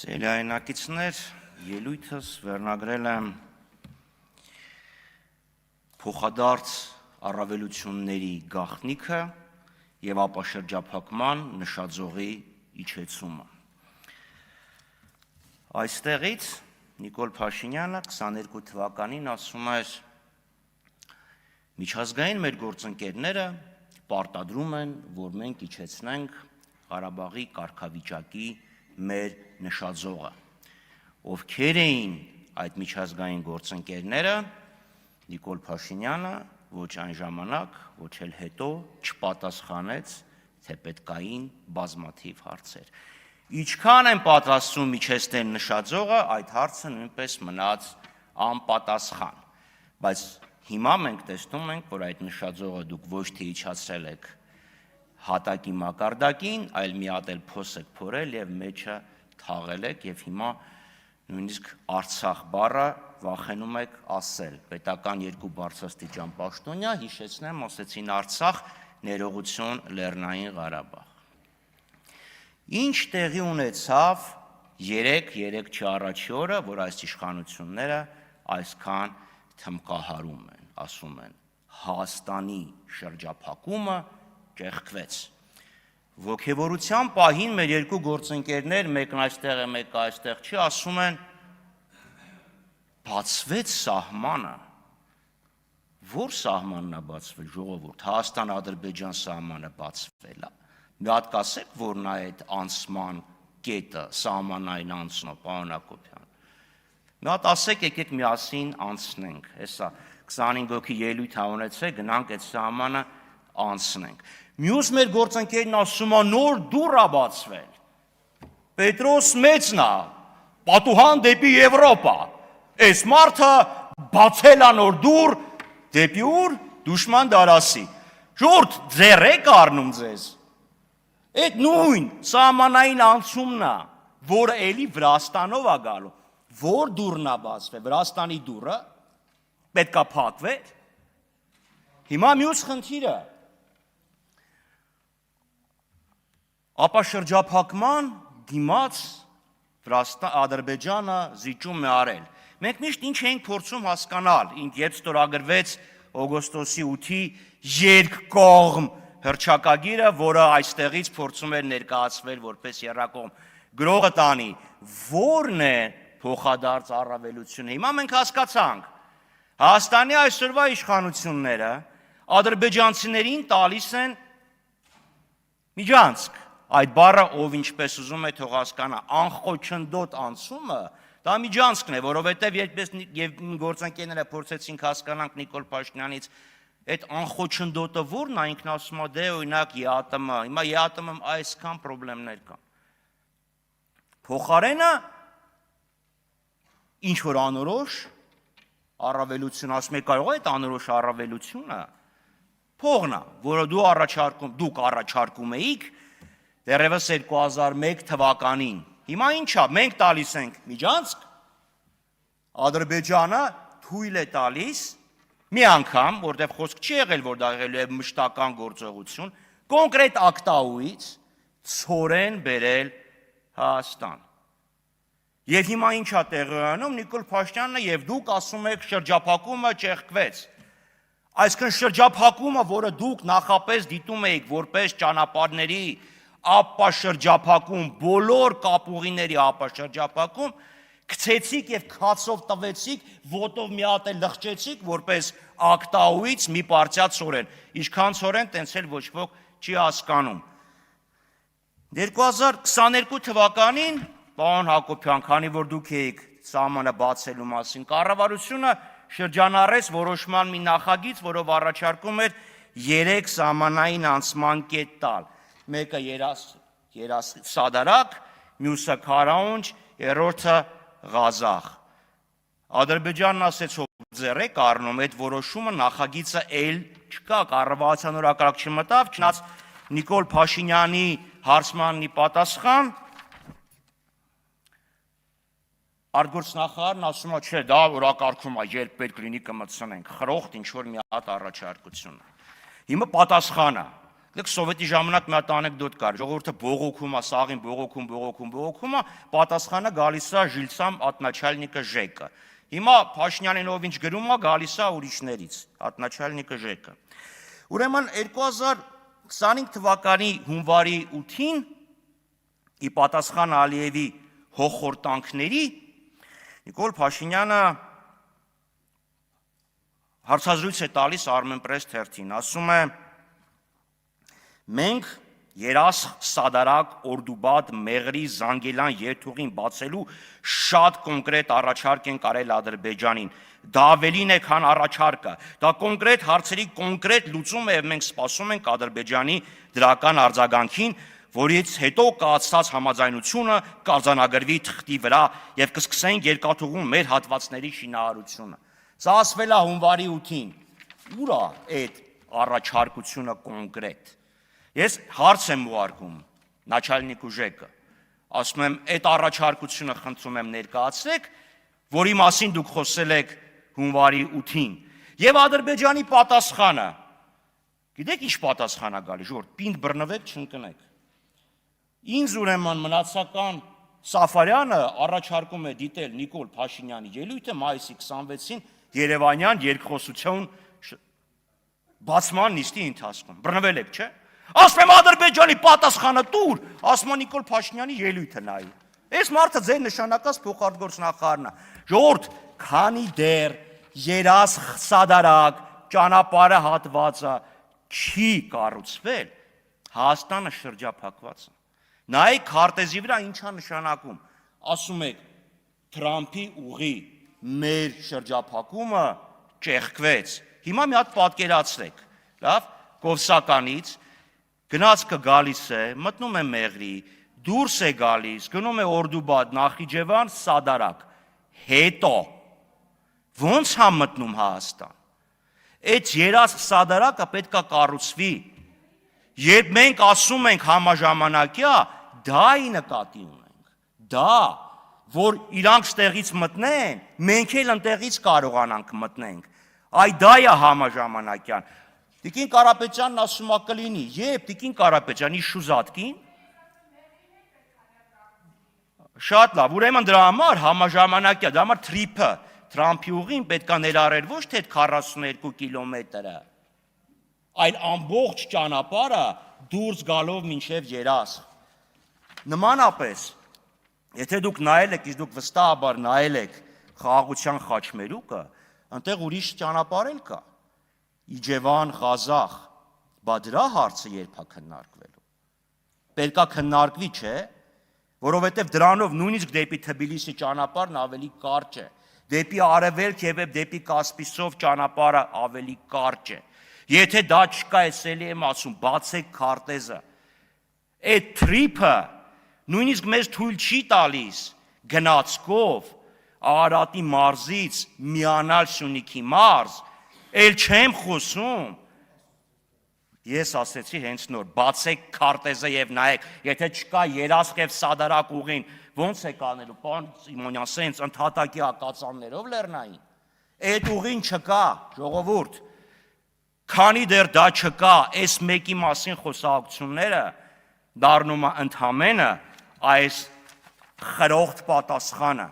Սելյայնակիցներ, ելույթս վերնագրել եմ փոխադարձ առավելությունների գաղտնիքը և ապաշրջափակման նշաձողի իջեցումը։ Այստեղից Նիկոլ Փաշինյանը 22 թվականին ասում էր. միջազգային մեր գործընկերները պարտադրում են, որ մենք իջեցնենք Ղարաբաղի կարգավիճակի մեր նշաձողը։ Ովքեր էին այդ միջազգային գործընկերները, Նիկոլ Փաշինյանը ոչ այն ժամանակ, ոչ էլ հետո չպատասխանեց, թե պետքային բազմաթիվ հարցեր։ Ինչքան են պատրաստվում իջեցնել նշաձողը, այդ հարցը նույնպես մնաց անպատասխան։ Բայց հիմա մենք տեսնում ենք, որ այդ նշաձողը դուք ոչ թե իջացրել եք հատակի մակարդակին, այլ մի հատ էլ փոս եք փորել և մեջը թաղել եք և հիմա նույնիսկ Արցախ բառը վախենում եք ասել։ Պետական երկու բարձրաստիճան պաշտոնյա, հիշեցնեմ, ասեցին Արցախ, ներողություն Լեռնային Ղարաբաղ։ Ինչ տեղի ունեցավ 3 չառաջի օրը, որ այս իշխանությունները այսքան թմկահարում են, ասում են, Հայաստանի շրջափակումը ճեղքվեց։ Ոգևորության պահին մեր երկու գործընկերներ, մեկն այստեղ է, մեկը այստեղ չի, ասում են, բացվեց սահմանը։ Որ սահմանն է բացվել, ժողովուրդ, Հայաստան-Ադրբեջան սահմանը բացվել է։ Մի հատ կասեք, որն է այդ անցման կետը, սահմանային անցնող, պարոն Հակոբյան։ Մի հատ ասեք, եկեք միասին անցնենք, հեսա 25 հոգի ելույթ ունեցեք, գնանք այդ սահմանը անցնենք։ Մյուս մեր գործընկերն ասում է, նոր դուռ է բացվել։ Պետրոս մեծն է, պատուհան դեպի Եվրոպա։ Այս մարդը բացել է նոր դուռ դեպի ուր, դուշման դարասի։ Ժողովուրդ, ձեռ եք առնում ձեզ։ Այդ նույն սահմանային անցումն է, որը էլի Վրաստանով է գալու։ Որ դուռն է բացվել, Վրաստանի դուռը պետք է փակվեր։ Հիմա մյուս խնդիրը ապաշրջափակման դիմաց Ադրբեջանը զիջում է արել։ Մենք միշտ ինչ էինք փորձում հասկանալ, երբ ստորագրվեց օգոստոսի 8-ի երկկողմ հռչակագիրը, որը այստեղից փորձում էր ներկայացվել որպես եռակողմ գրողը տանի, որն է փոխադարձ առավելությունը։ Հիմա մենք հասկացանք, Հայաստանի այսօրվա իշխանությունները ադրբեջանցիներին տալիս են միջանցք։ Այդ բառը ով ինչպես ուզում է թող հասկանա, անխոչնդոտ անցումը, դա միջանցքն է, որովհետև երբ գործընկերները փորձեցինք հասկանանք Նիկոլ Փաշինյանից, այդ անխոչնդոտը որն է, ինքն ասում է, դե օրինակ ԵԱՏՄ, հիմա ԵԱՏՄ-ում այսքան խնդիրներ կան։ Փոխարենը ինչ որ անորոշ առավելություն, ասում եք, կարող է այդ անորոշ առավելությունը փողն է, որը դուք առաջարկում էիք դեռևս 2001 թվականին։ Հիմա ինչա, մենք տալիս ենք միջանցք, Ադրբեջանը թույլ է տալիս մի անգամ, որտեղ խոսք չի եղել, որ դա եղել է մշտական գործողություն, կոնկրետ ակտաուից ցորեն բերել Հայաստան։ Եվ հիմա ինչա տեղի ունենում, Նիկոլ Փաշինյանը եւ դուք ասում եք շրջափակումը ճեղքվեց։ Այսինքն շրջափակումը, որը դուք նախապես դիտում էիք որպես ճանապարհների ապաշրջափակում, բոլոր կապուղիների ապաշրջափակում, գցեցիք եւ քացով տվեցիք, ոտով մի հատ էլ լղջեցիք, որպես ակտաուից մի պարտիա ցորեն։ Ինչքան ցորեն, տենց էլ ոչ ոք չի հասկանում։ 2022 թվականին, պարոն Հակոբյան, քանի որ դուք էիք սահմանը բացելու մասին, կառավարությունը շրջանառեց որոշման մի նախագիծ, որով առաջարկում էր 3 սահմանային անցման կետ տալ։ Մեկը Սադարակ, մյուսը Քարաունջ, երրորդը Ղազախ։ Ադրբեջանն ասեց, որ ձեռ եք առնում, այդ որոշումը նախագիծը էլ չկա, կառավարության օրակարգ չմտավ, չնայած Նիկոլ Փաշինյանի հարցմանն ի պատասխան արտգործնախարարն ասում է, չէ, դա օրակարգում է, երբ պետք լինի կմտցնենք, խրոխտ ինչ որ մի հատ առաջարկություն։ Հիմա պատասխանը, Դեք սովետի ժամանակ մի հատ անեկդոտ կար, ժողովուրդը բողոքում է, սաղին բողոքում է, պատասխանը գալիս է Ժիլսամ ատначальնիկը Ժեկը։ Հիմա Փաշինյանին ով ինչ գրում է, գալիս է ուրիշներից, ատначальնիկը Ժեկը։ Ուրեմն 2025 թվականի հունվարի 8-ին ի պատասխան Ալիևի հոխորտանքների Նիկոլ Փաշինյանը հարցազրույց է տալիս Armenpress թերթին, ասում է. Մենք երասխ Սադարակ Օրդուբադ Մեղրի Զանգելան երթուղին բացելու շատ կոնկրետ առաջարկ են կարել Ադրբեջանին։ Դա ավելին է, քան առաջարկը։ Դա կոնկրետ հարցերի կոնկրետ լուծում է, եւ մենք սպասում ենք Ադրբեջանի դրական արձագանքին, որից հետո կայացած համաձայնությունը կարձանագրվի թղթի վրա եւ կսկսենք երկաթուղում մեր հատվածների շինարարությունը։ Սա ասվել է հունվարի 8-ին։ Ուր է այդ առաջարկությունը կոնկրետ։ Ես հարց եմ ուղարկում Նաչալնիկ Ուժեկը, ասում եմ, այդ առաջարկությունը խնդրում եմ ներկայացրեք, որի մասին դուք խոսել եք հունվարի 8-ին, եւ Ադրբեջանի պատասխանը, գիտեք ինչ պատասխան է գալի, ժողովուրդ, պինդ բռնվեք, չընկնեք։ Ինձ ուրեմն մնացական Սաֆարյանը առաջարկում է դիտել Նիկոլ Փաշինյանի ելույթը մայիսի 26-ին Երևանյան երկխոսություն բացման նիստի ընթացքում։ Բռնվել եք, չէ՞։ Ասում եմ Ադրբեջանի պատասխանը տուր, ասում է Նիկոլ Փաշինյանի ելույթը նայի։ Այս մարդը ձեր նշանակած փոխարտգործնախարարն է։ Ժողովուրդ, քանի դեռ երասխ Սադարակ ճանապարհը հատվածը չի կառուցվել, Հայաստանը շրջափակված է։ Նայեք քարտեզի վրա ինչա նշանակում։ Ասում եք Թրամփի ուղի մեր շրջափակումը ճեղքվեց։ Հիմա մի հատ պատկերացրեք, լավ, Կովսականից գնացքը գալիս է, մտնում է Մեղրի, դուրս է գալիս, գնում է Օրդուբադ, Նախիջևան, Սադարակ, հետո ո՞նց է մտնում Հայաստան։ Այդ երաս Սադարակը պետք է կառուցվի։ Երբ մենք ասում ենք համաժամանակյա, դա ի նկատի ունենք։ Դա, որ իրանք ստեղից մտնեն, մենք էլ ընտեղից կարողանանք մտնենք։ Այ դա է համաժամանակյան։ Տիկին Կարապետյանն ասում է կլինի, երբ Տիկին Կարապետյանի շուզատկին շատ լավ, ուրեմն դրա համար համաժամանակյա, դրա համար թրիփը Թրամփի ուղին պետք է ներառեր ոչ թե 42 կիլոմետրը, այլ ամբողջ ճանապարհը դուրս գալով մինչև Երասխ։ Նմանապես, եթե դուք նայել եք, իսկ դուք վստահաբար նայել եք խաղաղության խաչմերուկը, այնտեղ ուրիշ ճանապարհ էլ կա։ Իջևան, Ղազախ, բա դրա հարցը երբ է քննարկվելու։ Պետք է քննարկվի, չէ, որովհետև դրանով նույնիսկ դեպի Թբիլիսի ճանապարհն ավելի կարճ է, դեպի արևելք եւ դեպի Կասպիցով ճանապարհը ավելի կարճ է։ Եթե դա չկա, էսելի եմ ասում, բացեք քարտեզը։ Այդ թրիփը նույնիսկ մեզ թույլ չի տալիս գնացքով Արարատի մարզից միանալ Սյունիքի մարզ, էլ չեմ խոսում։ Ես ասեցի հենց նոր, բացեք քարտեզը եւ նայեք, եթե չկա Երասխ եւ Սադարակ ուղին, ո՞նց է կանելու, պարոն Սիմոնյան, սենց ընդհատակի ակածաններով լեռնային։ Այդ ուղին չկա, ժողովուրդ։ Քանի դեռ դա չկա, այս մեկի մասին խոսակցությունները դառնում է ընդհանրապես այս խրոխտ պատասխանը։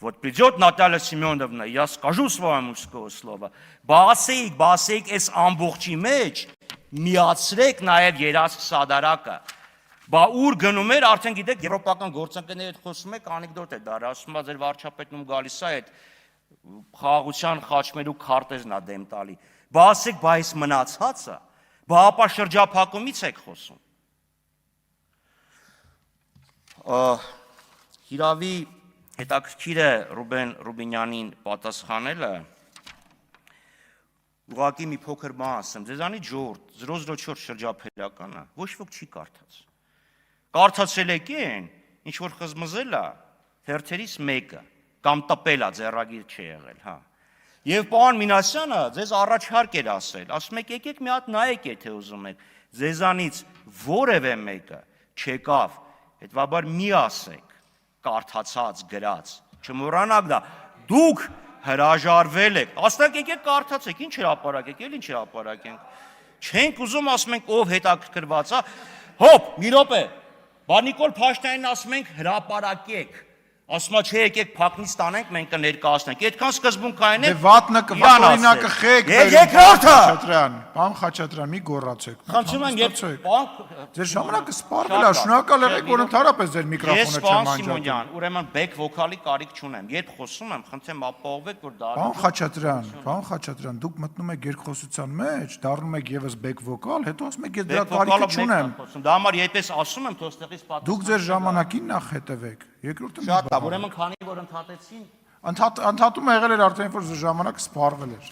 Вот придет Наталья Семеновна, я скажу свое мужское слово, բասեիք այս ամբողջի մեջ, միացրեք նաև Երասխ Սադարակը, բա ուր գնում էր, արդեն գիտեք, եվրոպական գործընկերների հետ խոսում եք, անեկդոտ է դարը, ասում է ձեր վարչապետնում գալիս է այդ խաղաղության խաչմերուկ քարտեզն է դեմ տալի, բասեք, բա այս մնացածը, բա ապա շրջափակումից եք խոսում։ Հիրավի հետաքրքիր է Ռուբեն Ռուբինյանին պատասխանելը, ուղղակի մի փոքր բան ասեմ, ձեզանից ժողովուրդ 004 շրջափելականը ոչ ոք չի կարդաց։ Կարդացել եք են, ինչ որ խզմզել է, հերթերից մեկը, կամ տպել է, ձեռագիր չի եղել, հա։ Եվ պարոն Մինասյանը ձեզ առաջարկ էր ասում եք եկեք մի հատ նայեք, եթե ուզում եք, ձեզանից որևէ մեկը չեկավ, հետևաբար մի ասեք, կարդացած, գրած, չմոռանաք դա, դուք հրաժարվել եք, ասեք եկեք կարդացեք, ինչ հրապարակ եք, էլ ինչ հրապարակ ենք, Չենք ուզում ասում ենք ով հետաքրքրված է։ Հոպ, մի րոպե։ Նիկոլ Փաշինյանին ասում ենք հրապարակեք։ Ասում է չէ, եկեք փակնից տանենք, մենք կներկայացնենք։ Այդքան սկզբունքային է։ Դե վատ օրինակը խեք։ Երկրորդը։ Պարոն Խաչատրյան, մի գոռացեք։ Խնդրում եմ, Ձեր ժամանակը սպառվել է, շնորհակալ եղեք, որ ընդհանրապես ձեր միկրոֆոնը չեմ անջատում։ Սիմոնյան, ուրեմն բեք վոկալի կարիք չունեմ։ Երբ խոսում եմ, խնդրեմ ապահովեք, որ դա Պարոն Խաչատրյան, դուք մտնում եք երկխոսության մեջ, դառնում եք եւս բեք վոկալ, հետո ասում եք ես դրա կարիքը չունեմ։ Դա համար երբես ասում եմ, թողստեղից պատասխան։ Դուք ձեր ժամանակին նախ հետևեք։ Երկրորդը շատ լավ, ուրեմն քանի որ ընդհատեցին ընդհատումը եղել էր արդեն որ ժամանակը սպառվել էր։